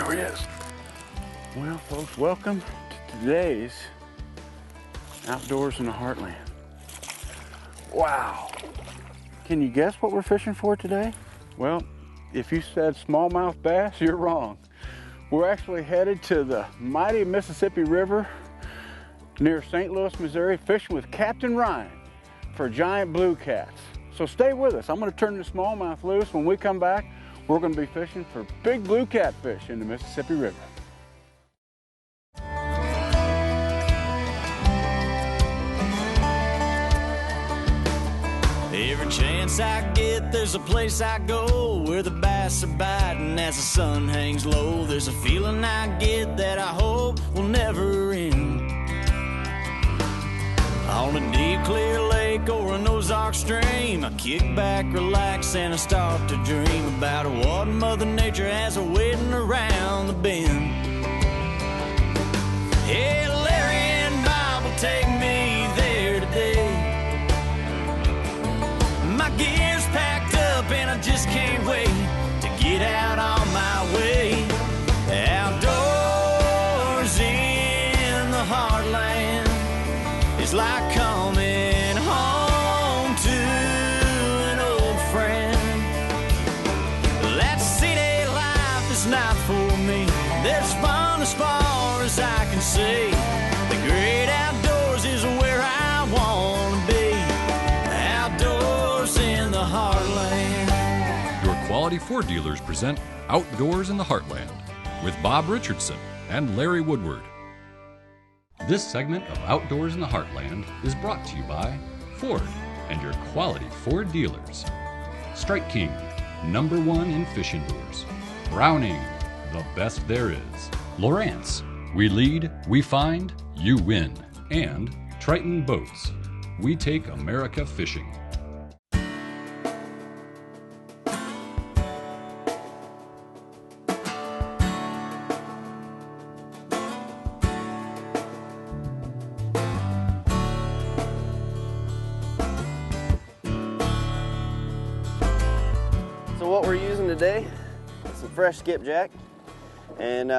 There he is. Well, folks, welcome to today's Outdoors in the Heartland. Wow. Can you guess what we're fishing for today? Well, if you said smallmouth bass, you're wrong. We're actually headed to the mighty Mississippi River near St. Louis, Missouri, fishing with Captain Ryan for giant blue cats. So stay with us. I'm going to turn the smallmouth loose. When we come back, we're going to be fishing for big blue catfish in the Mississippi River. Every chance I get, there's a place I go where the bass are biting as the sun hangs low. There's a feeling I get that I hope will never end. On a deep, clear lake or an Ozark stream, I kick back, relax, and I start to dream about what Mother Nature has waiting around the bend. Hey, Larry and Bob will take me there today. My gear's packed up and I just can't wait to get out on my way. Outdoors in the Heartland, it's like coming home to an old friend. That city life is not for me. There's fun as far as I can see. The great outdoors is where I want to be. Outdoors in the Heartland. Your Quality Ford dealers present Outdoors in the Heartland with Bob Richardson and Larry Woodward. This segment of Outdoors in the Heartland is brought to you by Ford and your Quality Ford dealers. Strike King, #1 in fishing lures. Browning, the best there is. Lowrance, we lead, we find, you win. And Triton Boats, we take America fishing. So what we're using today is some fresh skipjack, and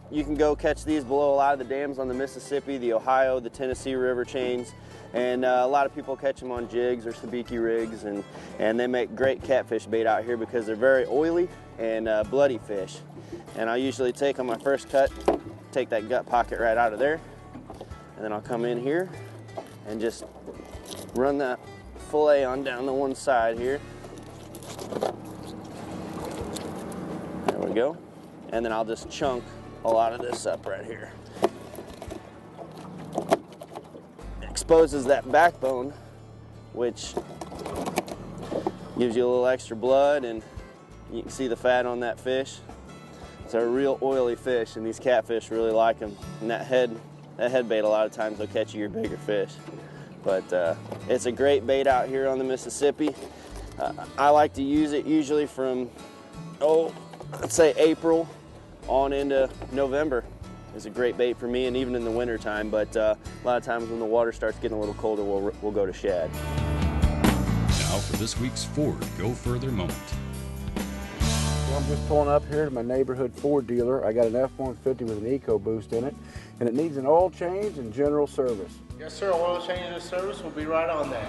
you can go catch these below a lot of the dams on the Mississippi, the Ohio, the Tennessee River chains, and a lot of people catch them on jigs or sabiki rigs, and they make great catfish bait out here because they're very oily and bloody fish. And I usually take on my first cut, take that gut pocket right out of there, and then I'll come in here and just run that fillet on down the one side here. There we go. And then I'll just chunk a lot of this up right here. It exposes that backbone, which gives you a little extra blood, and you can see the fat on that fish. It's a real oily fish, and these catfish really like them. And that head bait, a lot of times they'll catch you your bigger fish. But it's a great bait out here on the Mississippi. I like to use it usually from, let's say April on into November is a great bait for me, and even in the winter time. But a lot of times when the water starts getting a little colder, we'll go to shad. Now for this week's Ford Go Further moment. Well, I'm just pulling up here to my neighborhood Ford dealer. I got an F-150 with an EcoBoost in it, and it needs an oil change and general service. Yes, sir. Oil change and service will be right on that.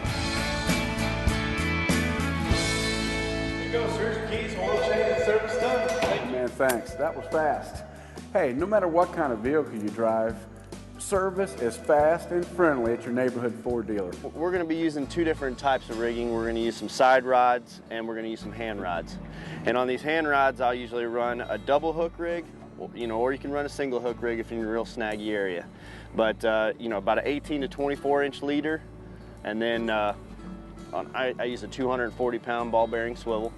Here you go, sir. Keys, oil change and service done. Thank you. Man, thanks. That was fast. Hey, no matter what kind of vehicle you drive, service is fast and friendly at your neighborhood Ford dealer. We're going to be using two different types of rigging. We're going to use some side rods, and we're going to use some hand rods. And on these hand rods, I'll usually run a double hook rig, or you can run a single hook rig if you're in a real snaggy area. But about an 18 to 24 inch leader, and then I use a 240-pound ball bearing swivel,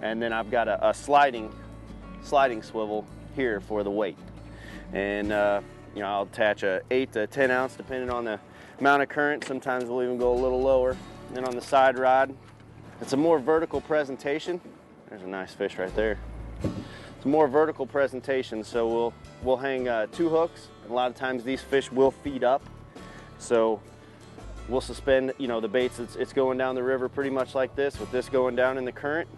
and then I've got a sliding swivel here for the weight. And I'll attach a 8 to 10 ounce depending on the amount of current. Sometimes we'll even go a little lower. And then on the side rod, it's a more vertical presentation. There's a nice fish right there. It's a more vertical presentation, so we'll hang 2 hooks. And a lot of times these fish will feed up, so we'll suspend the baits. It's going down the river pretty much like this, with this going down in the current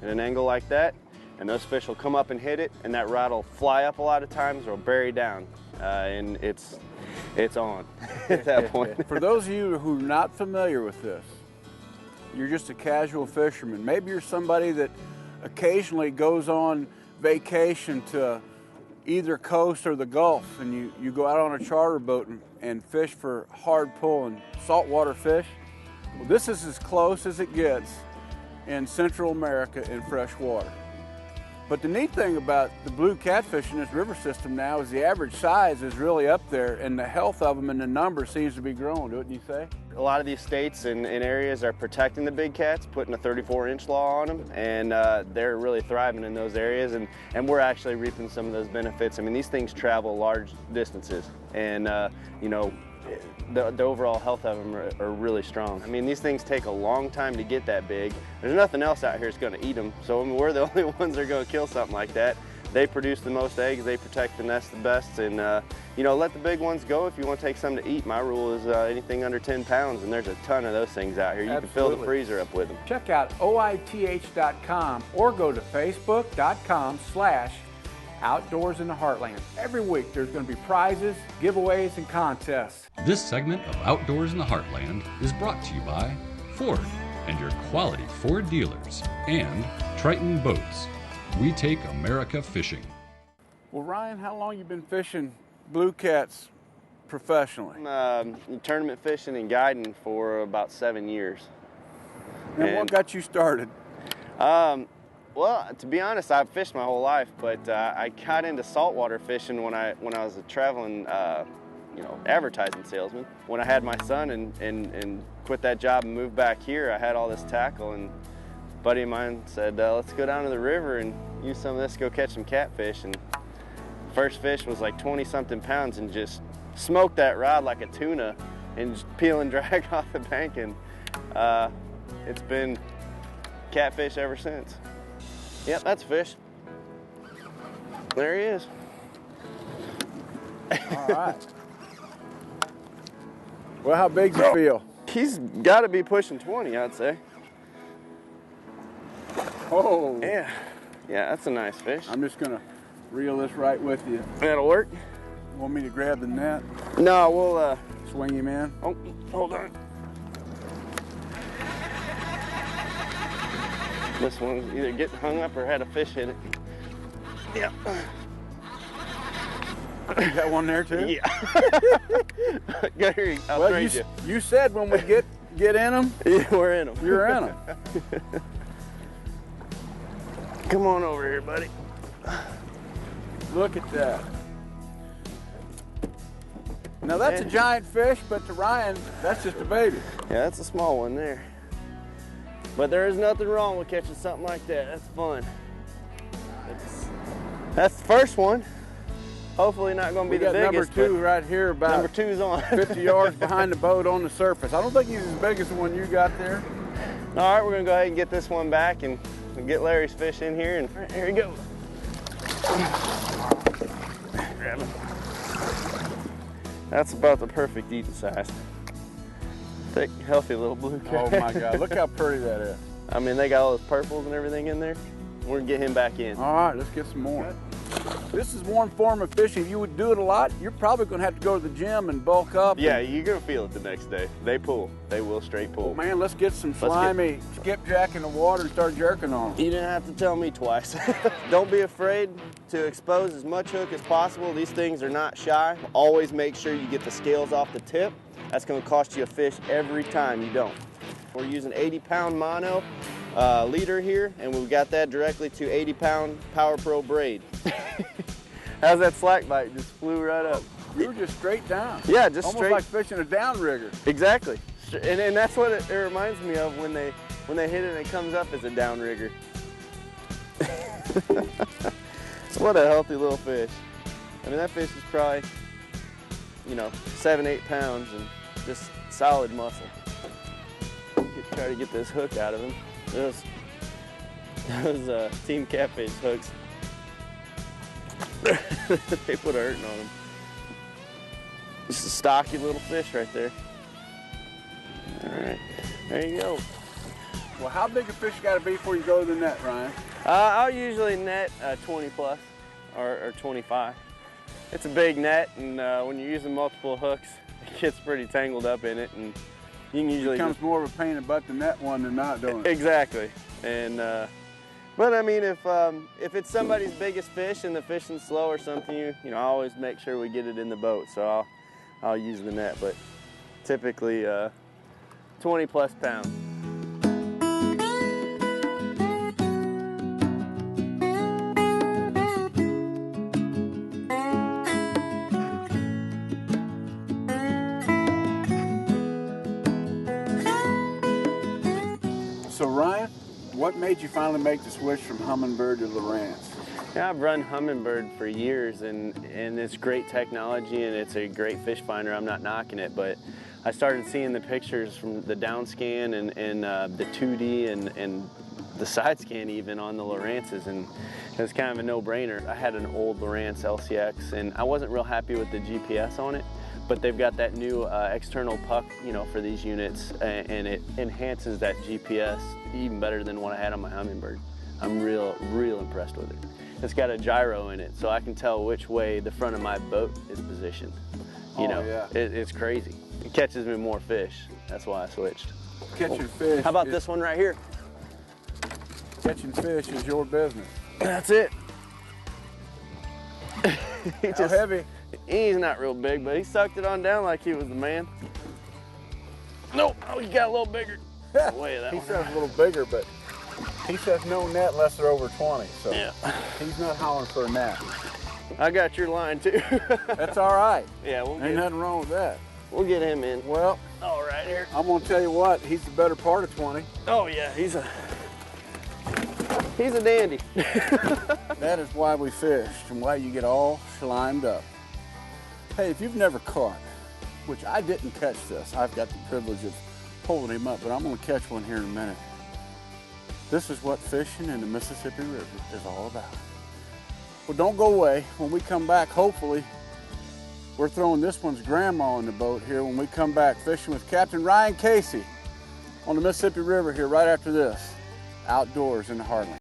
at an angle like that. and those fish will come up and hit it, and that rod will fly up a lot of times or bury down, and it's on at that point. For those of you who are not familiar with this, you're just a casual fisherman. Maybe you're somebody that occasionally goes on vacation to either coast or the Gulf, and you go out on a charter boat and fish for hard pull and saltwater fish. Well, this is as close as it gets in Central America in fresh water. But the neat thing about the blue catfish in this river system now is the average size is really up there, and the health of them and the number seems to be growing, wouldn't you say? A lot of these states and areas are protecting the big cats, putting a 34-inch law on them, and they're really thriving in those areas, and we're actually reaping some of those benefits. I mean, these things travel large distances, and you know, the overall health of them are really strong. I mean, these things take a long time to get that big. There's nothing else out here that's going to eat them, so I mean, we're the only ones that are going to kill something like that. They produce the most eggs, they protect the nest the best, and you know, let the big ones go if you want to take some to eat. My rule is anything under 10 pounds, and there's a ton of those things out here. You can fill the freezer up with them. Check out oith.com or go to facebook.com/Outdoors in the Heartland. Every week there's going to be prizes, giveaways, and contests. This segment of Outdoors in the Heartland is brought to you by Ford and your quality Ford dealers, and Triton Boats. We take America fishing. Well, Ryan, how long you been fishing blue cats professionally? Tournament fishing and guiding for about 7 years. And what got you started? Well, to be honest, I've fished my whole life, but I got into saltwater fishing when I was a traveling, you know, advertising salesman. When I had my son and quit that job and moved back here, I had all this tackle, and a buddy of mine said, let's go down to the river and use some of this to go catch some catfish. And first fish was like 20-something pounds, and just smoked that rod like a tuna and just peel and drag off the bank, and it's been catfish ever since. Yep, that's a fish. There he is. All right. Well, how big do you feel? He's got to be pushing 20, I'd say. Oh. Yeah. Yeah, that's a nice fish. I'm just going to reel this right with you. That'll work. Want me to grab the net? No, we'll swing him in? Oh, hold on. This one's either getting hung up or had a fish hit it. Yep. You got one there too? Yeah. Here, I'll trade you. You said when we get in them? Yeah, we're in them. You're in them. Come on over here, buddy. Look at that. Now that's a giant fish, but to Ryan, that's just a baby. Yeah, that's a small one there. But there is nothing wrong with catching something like that. That's fun. That's the first one. Hopefully not going to be the biggest. Number two right here, about number two's on 50 yards behind the boat on the surface. I don't think he's as big as the one you got there. All right, we're going to go ahead and get this one back and get Larry's fish in here. And here he goes. Grab him. That's about the perfect eating size. Thick, healthy little blue cat. Oh my God, look how pretty that is. I mean, they got all those purples and everything in there. We're gonna get him back in. All right, let's get some more. This is one form of fishing. If you would do it a lot, you're probably gonna have to go to the gym and bulk up. Yeah, you're gonna feel it the next day. They pull. They will straight pull. Oh, man, let's get some slimy skipjack in the water and start jerking on them. You didn't have to tell me twice. Don't be afraid to expose as much hook as possible. These things are not shy. Always make sure you get the scales off the tip. That's gonna cost you a fish every time you don't. We're using 80-pound mono leader here, and we've got that directly to 80-pound Power Pro braid. How's that slack bite? Just flew right up. You were just straight down. Yeah, just almost straight. Almost like fishing a downrigger. Exactly. And that's what it reminds me of when they hit it and it comes up as a downrigger. What a healthy little fish. I mean, that fish is probably, you know, 7-8 pounds and just solid muscle. Try to get this hook out of him. Those Team Catfish hooks, they put a hurting on them. Just a stocky little fish right there. All right, there you go. Well, how big a fish got to be before you go to the net, Ryan? I'll usually net 20 plus or 25. It's a big net, and when you're using multiple hooks, it gets pretty tangled up in it, and you can usually It becomes more of a pain in the butt to net one than not, don't it? Exactly. And but I mean, if it's somebody's biggest fish and the fishing's slow or something, you know, I always make sure we get it in the boat, so I'll use the net, but typically 20 plus pounds. So Ryan, what made you finally make the switch from Humminbird to Lowrance? Yeah, I've run Humminbird for years, and it's great technology, and it's a great fish finder. I'm not knocking it, but I started seeing the pictures from the down scan and the 2D and the side scan even on the Lowrances, and it was kind of a no-brainer. I had an old Lowrance LCX, and I wasn't real happy with the GPS on it, but they've got that new external puck, you know, for these units, and it enhances that GPS even better than what I had on my Humminbird. I'm real impressed with it. It's got a gyro in it, so I can tell which way the front of my boat is positioned. You know, yeah. It's crazy. It catches me more fish. That's why I switched. Catching fish. How about this one right here? Catching fish is your business. That's it. How heavy? He's not real big, but he sucked it on down like he was the man. No, oh, he got a little bigger. Way of that He one. says a little bigger, but he says no net unless they're over 20. So Yeah. he's not hollering for a net. I got your line too. That's all right. Yeah, Ain't nothing wrong with that. we'll get him in. Well, All right, here. I'm gonna tell you what, he's the better part of 20. Oh yeah, he's a dandy. That is why we fished and why you get all slimed up. Hey, if you've never caught, which I didn't catch this, I've got the privilege of holding him up, but I'm gonna catch one here in a minute. This is what fishing in the Mississippi River is all about. Well, don't go away. When we come back, hopefully, we're throwing this one's grandma in the boat here when we come back fishing with Captain Ryan Casey on the Mississippi River here right after this. Outdoors in the Heartland.